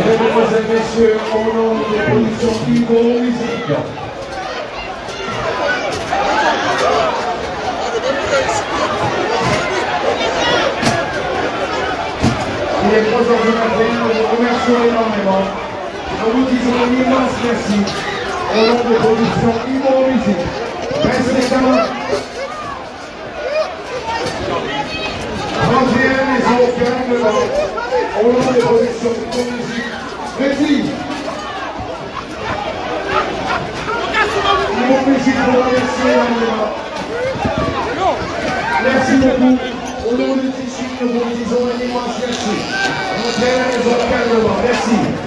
Mesdemoiselles, Messieurs, au nom des productions Ivo Musique. Il est 3 heures du matin, nous vous remercions énormément. Nous vous disons un immense merci au nom des productions Ivo Musique. Restez calmes. Rangez les eaux calmement au nom des productions Ivo Musique. Réti. Ivo Musique vous remercie énormément. Merci beaucoup. Au nom de DiSiP, nous vous disons un immense merci. Rentrez les eaux calmement. Merci.